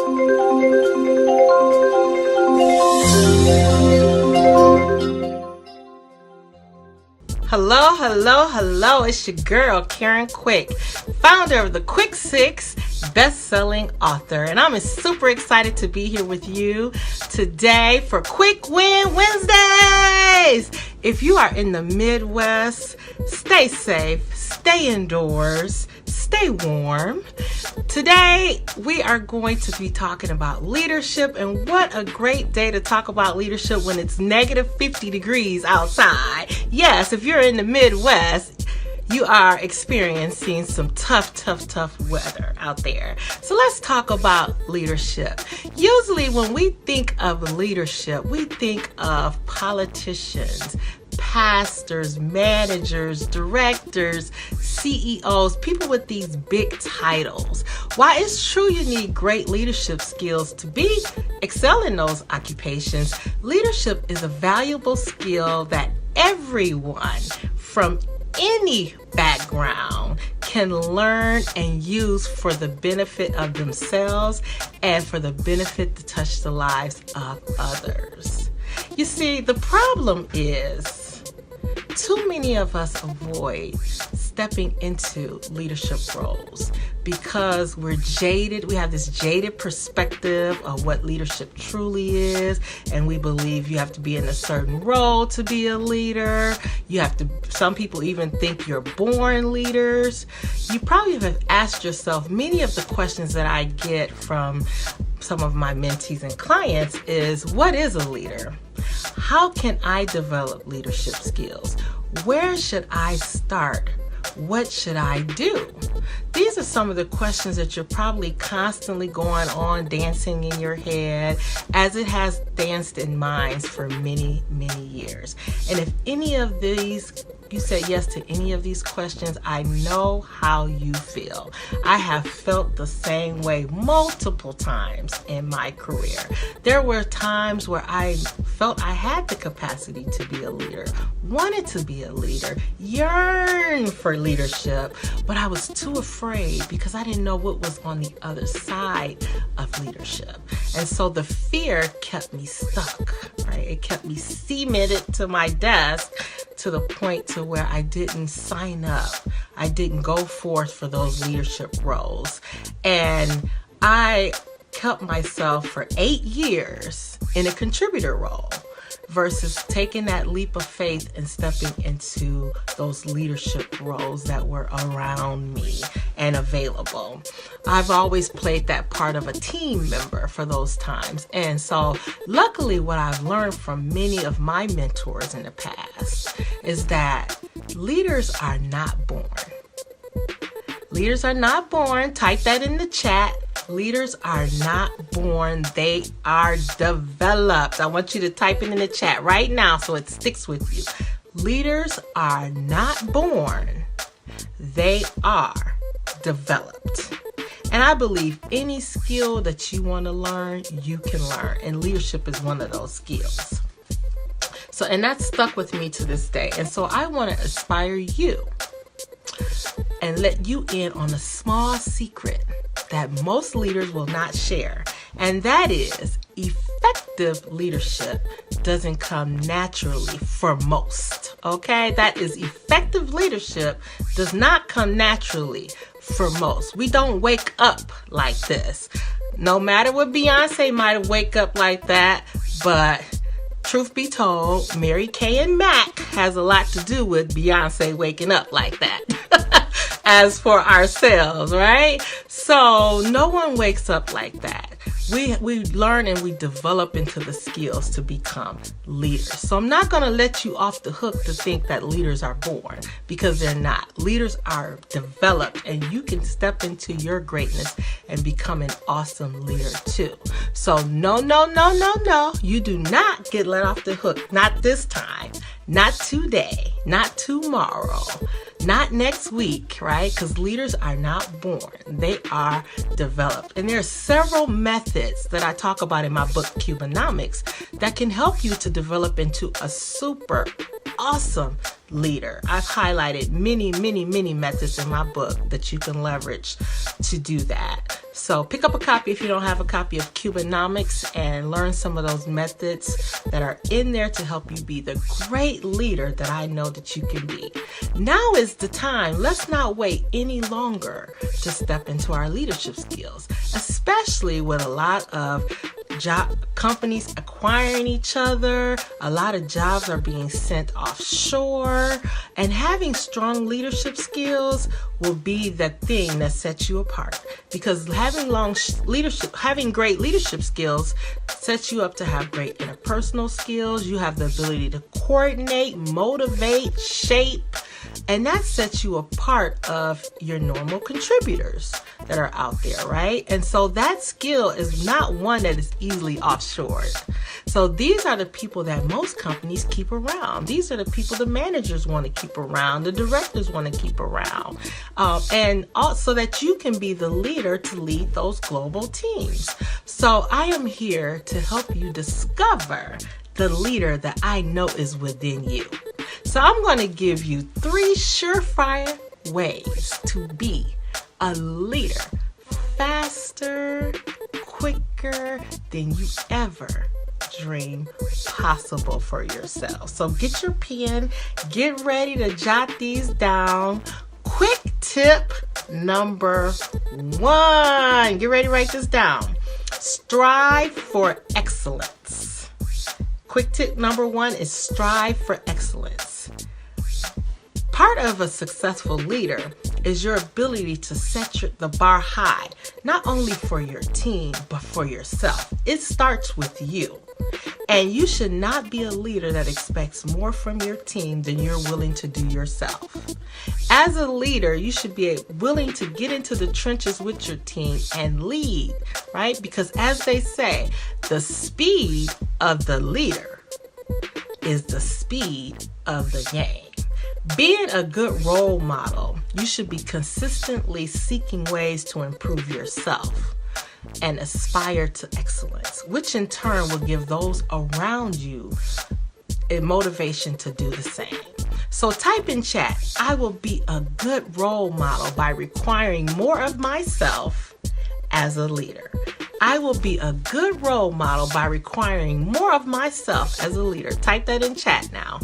Hello, hello, hello. It's your girl, Karen Quick, founder of the Quick 6, best-selling author. And I'm super excited to be here with you today for Quick Win Wednesdays. If you are in the Midwest, stay safe, stay indoors, stay warm. Today, we are going to be talking about leadership, and what a great day to talk about leadership when it's negative 50 degrees outside. Yes, if you're in the Midwest, you are experiencing some tough weather out there. So let's talk about leadership. Usually when we think of leadership, we think of politicians, pastors, managers, directors, CEOs, people with these big titles. While it's true you need great leadership skills to excel in those occupations, leadership is a valuable skill that everyone from any background can learn and use for the benefit of themselves and for the benefit to touch the lives of others. You see, the problem is too many of us avoid stepping into leadership roles because we're jaded. We have this jaded perspective of what leadership truly is, and we believe you have to be in a certain role to be a leader. Some people even think you're born leaders. You probably have asked yourself many of the questions that I get from some of my mentees and clients is, what is a leader? How can I develop leadership skills? Where should I start? What should I do? These are some of the questions that you're probably constantly going on dancing in your head, as it has danced in minds for many years. And if you said yes to any of these questions, I know how you feel. I have felt the same way multiple times in my career. There were times where I felt I had the capacity to be a leader, wanted to be a leader, yearned for leadership, but I was too afraid because I didn't know what was on the other side of leadership. And so the fear kept me stuck, right? It kept me cemented to my desk to the point to where I didn't sign up. I didn't go forth for those leadership roles. And I kept myself for 8 years in a contributor role versus taking that leap of faith and stepping into those leadership roles that were around me and available. I've always played that part of a team member for those times. And so luckily what I've learned from many of my mentors in the past is that leaders are not born. Leaders are not born. Type that in the chat. Leaders are not born. They are developed. I want you to type it in the chat right now so it sticks with you. Leaders are not born. They are developed. And I believe any skill that you want to learn, you can learn. And leadership is one of those skills. And that stuck with me to this day. And so I want to inspire you and let you in on a small secret that most leaders will not share. And that is, effective leadership doesn't come naturally for most. Okay? That is, effective leadership does not come naturally for most. We don't wake up like this. No matter what Beyonce might wake up like that, but truth be told, Mary Kay and Mac has a lot to do with Beyonce waking up like that. As for ourselves, right? So no one wakes up like that. We learn and we develop into the skills to become leaders. So I'm not going to let you off the hook to think that leaders are born, because they're not. Leaders are developed, and you can step into your greatness and become an awesome leader too. So no. You do not get let off the hook. Not this time. Not today. Not tomorrow. Not next week, right? Because leaders are not born. They are developed. And there are several methods that I talk about in my book, Cubenomics, that can help you to develop into a super awesome leader. I've highlighted many methods in my book that you can leverage to do that. So pick up a copy if you don't have a copy of Cubenomics and learn some of those methods that are in there to help you be the great leader that I know that you can be. Now is the time. Let's not wait any longer to step into our leadership skills, especially with a lot of companies acquiring each other. A lot of jobs are being sent offshore, and having strong leadership skills will be the thing that sets you apart, because having great leadership skills sets you up to have great interpersonal skills. You have the ability to coordinate, motivate, shape, and that sets you apart of your normal contributors that are out there, right? And so that skill is not one that is easily offshored. So these are the people that most companies keep around. These are the people the managers want to keep around, the directors want to keep around, and also that you can be the leader to lead those global teams. So I am here to help you discover the leader that I know is within you. So I'm going to give you 3 surefire ways to be a leader faster, quicker than you ever dream possible for yourself. So get your pen, get ready to jot these down. Quick tip number 1. Get ready to write this down. Strive for excellence. Quick tip number 1 is strive for excellence. Part of a successful leader is your ability to set the bar high, not only for your team, but for yourself. It starts with you. And you should not be a leader that expects more from your team than you're willing to do yourself. As a leader, you should be willing to get into the trenches with your team and lead, right? Because as they say, the speed of the leader is the speed of the game. Being a good role model, you should be consistently seeking ways to improve yourself and aspire to excellence, which in turn will give those around you a motivation to do the same. So type in chat, I will be a good role model by requiring more of myself as a leader. I will be a good role model by requiring more of myself as a leader. Type that in chat now.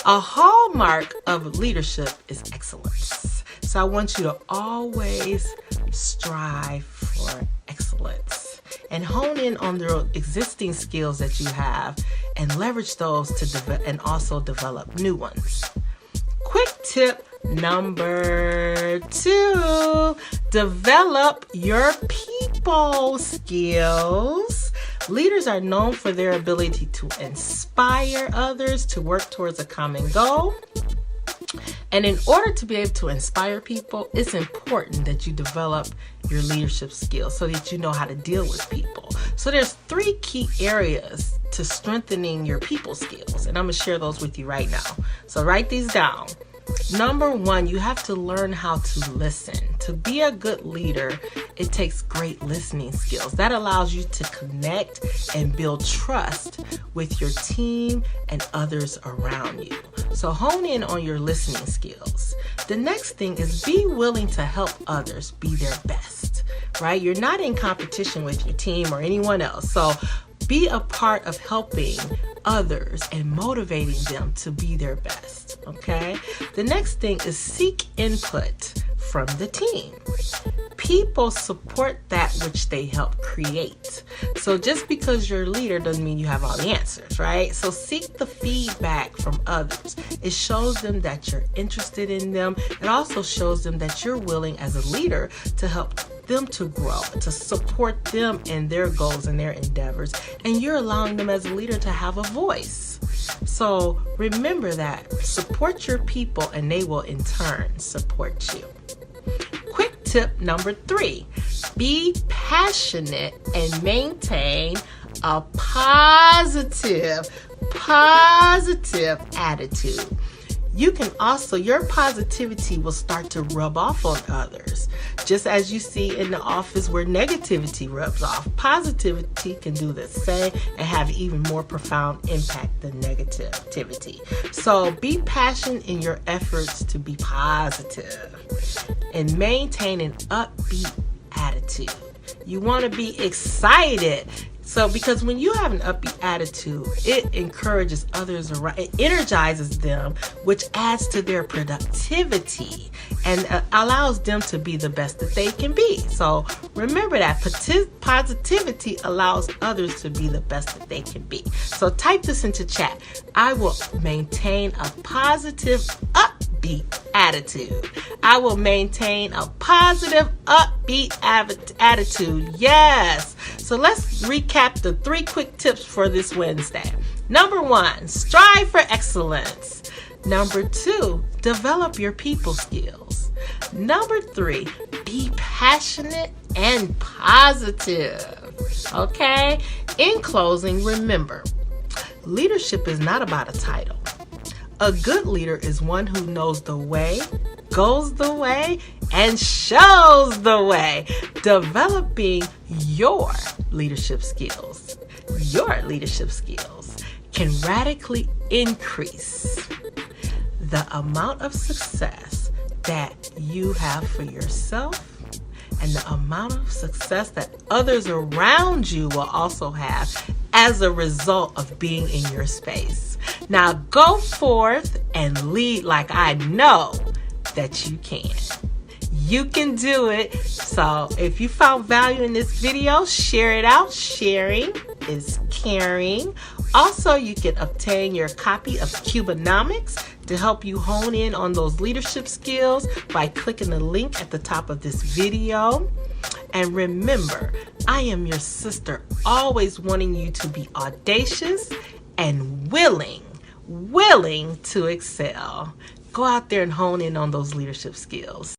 A hallmark of leadership is excellence. So I want you to always strive for excellence and hone in on the existing skills that you have and leverage those to and also develop new ones. Quick tip number 2, develop your people skills. Leaders are known for their ability to inspire others to work towards a common goal. And in order to be able to inspire people, it's important that you develop your leadership skills so that you know how to deal with people. So there's 3 key areas to strengthening your people skills, and I'm going to share those with you right now. So write these down. Number 1, you have to learn how to listen. To be a good leader, it takes great listening skills. That allows you to connect and build trust with your team and others around you. So hone in on your listening skills. The next thing is be willing to help others be their best, right? You're not in competition with your team or anyone else. So be a part of helping others and motivating them to be their best, okay? The next thing is seek input from the team. People support that which they help create. So just because you're a leader doesn't mean you have all the answers, right? So seek the feedback from others. It shows them that you're interested in them. It also shows them that you're willing as a leader to help them to grow, to support them in their goals and their endeavors. And you're allowing them as a leader to have a voice. So remember that. Support your people and they will in turn support you. Quick tip number 3, be passionate and maintain a positive attitude. you can also, your positivity will start to rub off on others. Just as you see in the office where negativity rubs off, positivity can do the same and have even more profound impact than negativity. So be passionate in your efforts to be positive and maintain an upbeat attitude. You want to be excited. So because when you have an upbeat attitude, it encourages others around, it energizes them, which adds to their productivity and allows them to be the best that they can be. So remember that positivity allows others to be the best that they can be. So type this into chat. I will maintain a positive, upbeat attitude. I will maintain a positive, upbeat attitude. Yes. So let's recap the 3 quick tips for this Wednesday. Number 1, strive for excellence. Number 2, develop your people skills. Number 3, be passionate and positive. Okay? In closing, remember, leadership is not about a title. A good leader is one who knows the way, goes the way, and shows the way. Developing your leadership skills can radically increase the amount of success that you have for yourself and the amount of success that others around you will also have as a result of being in your space. Now go forth and lead like I know that you can. You can do it. So if you found value in this video, share it out. Sharing is caring. Also, you can obtain your copy of Cubenomics to help you hone in on those leadership skills by clicking the link at the top of this video. And remember, I am your sister, always wanting you to be audacious and willing to excel. Go out there and hone in on those leadership skills.